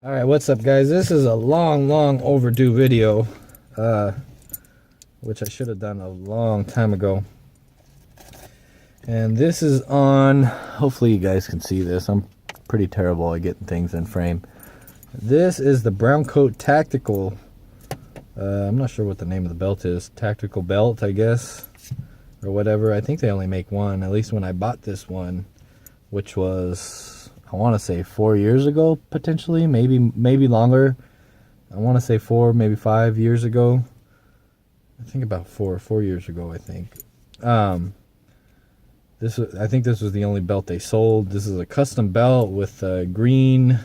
Alright, what's up guys? This is a long overdue video, which I should have done a long time ago. And this is on, hopefully you guys can see this. I'm pretty terrible at getting things in frame. This is the Brown Coat Tactical, I'm not sure what the name of the belt is. Tactical belt, I guess, or whatever. I think they only make one, at least when I bought this one, which was, I want to say 4 years ago, potentially, maybe longer. I want to say 4, maybe 5 years ago. I think about 4 years ago, I think. I think this was the only belt they sold. This is a custom belt with green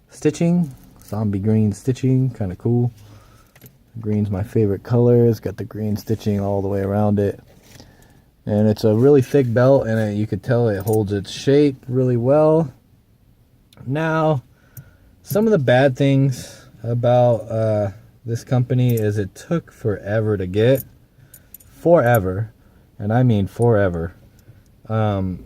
stitching, zombie green stitching, kind of cool. Green's my favorite color. It's got the green stitching all the way around it. And it's a really thick belt, and you could tell it holds its shape really well. Now, some of the bad things about this company is it took forever to get. Forever. And I mean forever. And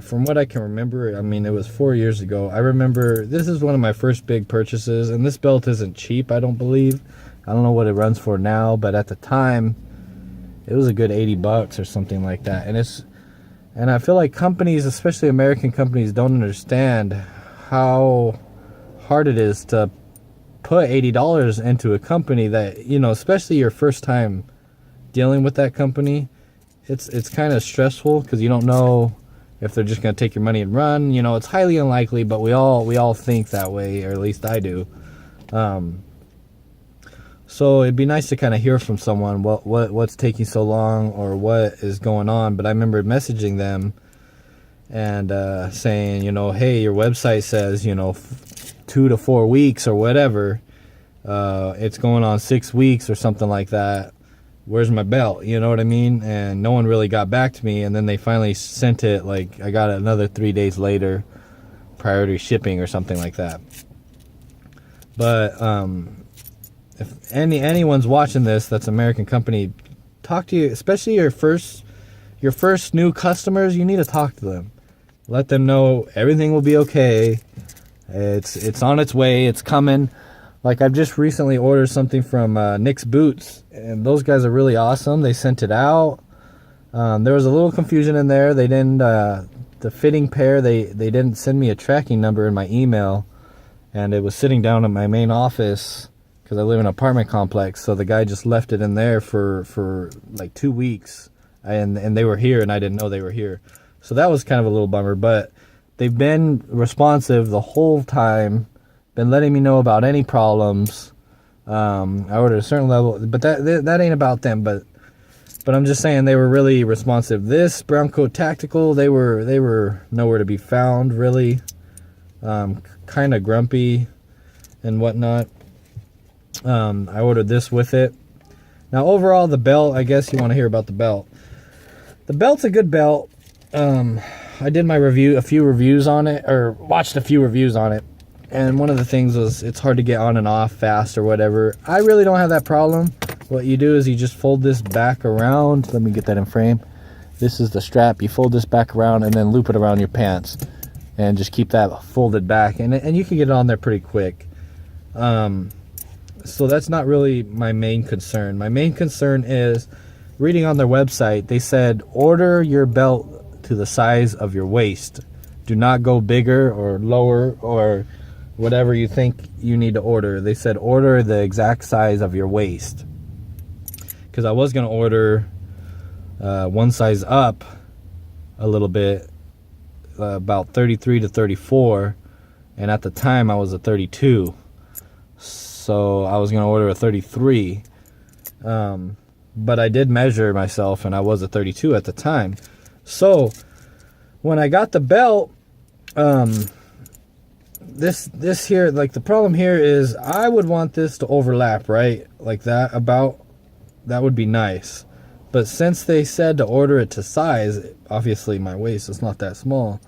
from what I can remember, I mean, it was 4 years ago. I remember this is one of my first big purchases, and this belt isn't cheap, I don't believe. I don't know what it runs for now, but at the time, it was a good 80 bucks or something like that. And I feel like companies, especially American companies, don't understand how hard it is to put $80 into a company that, you know, especially your first time dealing with that company. It's kind of stressful because you don't know if they're just going to take your money and run. You know, it's highly unlikely, but we all think that way, or at least I do. So it'd be nice to kind of hear from someone what's taking so long or what is going on. But I remember messaging them and saying, you know, hey, your website says, you know, 2 to 4 weeks or whatever. It's going on 6 weeks or something like that. Where's my belt? You know what I mean? And no one really got back to me. And then they finally sent it, like, I got it another 3 days later, priority shipping or something like that. But if anyone's watching this that's an American company, talk to you, especially your first new customers. You need to talk to them. Let them know everything will be okay. It's on its way. It's coming. Like, I've just recently ordered something from Nick's Boots, and those guys are really awesome. They sent it out. There was a little confusion in there. They didn't, the fitting pair, they didn't send me a tracking number in my email, and it was sitting down in my main office because I live in an apartment complex. So the guy just left it in there for like 2 weeks, and they were here, and I didn't know they were here. So that was kind of a little bummer, but they've been responsive the whole time. Been letting me know about any problems. I ordered a certain level, but that ain't about them. But I'm just saying they were really responsive. This Brown Coat Tactical, they were nowhere to be found, really. Kind of grumpy and whatnot. I ordered this with it. Now overall, the belt, I guess you want to hear about the belt. The belt's a good belt. I did a few reviews on it, or watched a few reviews on it. And one of the things was it's hard to get on and off fast or whatever. I really don't have that problem. What you do is you just fold this back around. Let me get that in frame. This is the strap. You fold this back around and then loop it around your pants. And just keep that folded back. And you can get it on there pretty quick. So that's not really my main concern. My main concern is, reading on their website, they said order your belt to the size of your waist. Do not go bigger or lower or whatever you think you need to order. They said order the exact size of your waist. Because I was going to order one size up a little bit, about 33 to 34, and at the time I was a 32. So I was going to order a 33. But I did measure myself, and I was a 32 at the time. So when I got the belt, this here, like, the problem here is I would want this to overlap, right? Like that, that would be nice. But since they said to order it to size, obviously my waist is not that small.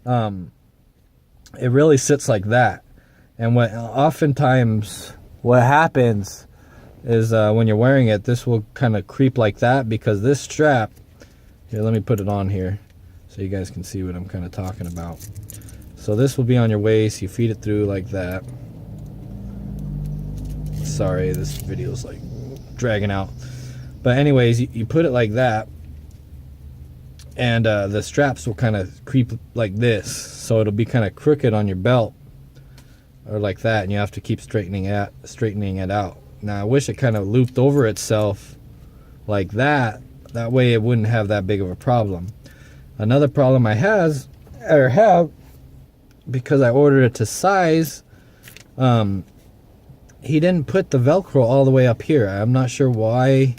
It really sits like that. And oftentimes what happens is when you're wearing it, this will kind of creep like that, because this strap, here, let me put it on here so you guys can see what I'm kind of talking about. So this will be on your waist. You feed it through like that. Sorry, this video's like dragging out. But anyways, you put it like that, and the straps will kind of creep like this, so it'll be kind of crooked on your belt, or like that, and you have to keep straightening it out. Now I wish it kind of looped over itself like that. That way it wouldn't have that big of a problem. Another problem I have, because I ordered it to size, he didn't put the Velcro all the way up here. I'm not sure why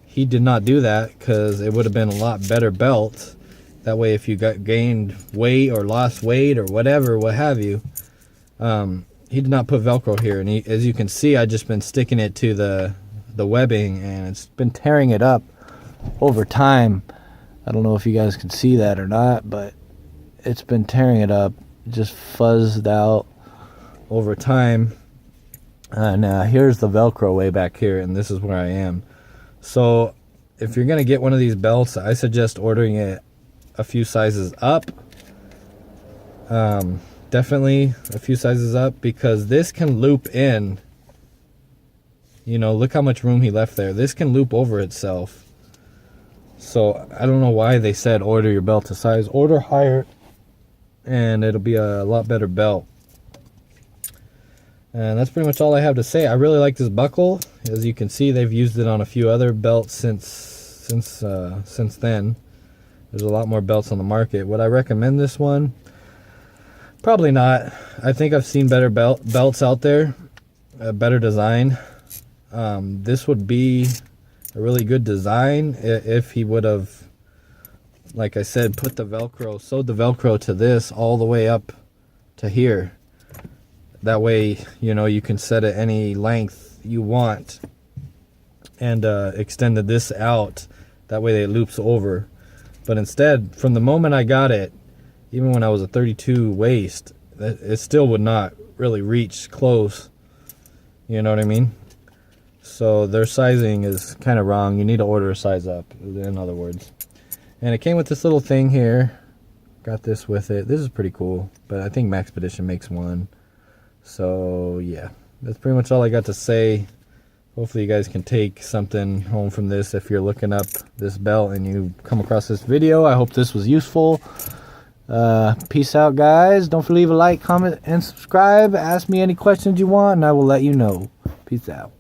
he did not do that, because it would have been a lot better belt. That way if you gained weight or lost weight or whatever, what have you, he did not put Velcro here. And as you can see, I just been sticking it to the webbing, and it's been tearing it up over time. I don't know if you guys can see that or not, but it's been tearing it up, just fuzzed out over time. Now here's the Velcro way back here, and this is where I am. So if you're gonna get one of these belts, I suggest ordering it a few sizes up. Definitely a few sizes up, because this can loop in. You know, look how much room he left there. This can loop over itself. So I don't know why they said order your belt to size. Order higher, and it'll be a lot better belt. And that's pretty much all I have to say. I really like this buckle. As you can see, they've used it on a few other belts since then. There's a lot more belts on the market. Would I recommend this one? Probably not. I think I've seen better belts out there, a better design. This would be a really good design if he would have, like I said, put the Velcro, sewed the Velcro to this all the way up to here. That way, you know, you can set it any length you want, and extended this out. That way it loops over. But instead, from the moment I got it, even when I was a 32 waist, it still would not really reach close. You know what I mean? So their sizing is kind of wrong. You need to order a size up, in other words. And it came with this little thing here. Got this with it. This is pretty cool, but I think Maxpedition makes one. So yeah, that's pretty much all I got to say. Hopefully you guys can take something home from this if you're looking up this belt and you come across this video. I hope this was useful. Peace out, guys. Don't forget to leave a like, comment, and subscribe. Ask me any questions you want, and I will let you know. Peace out.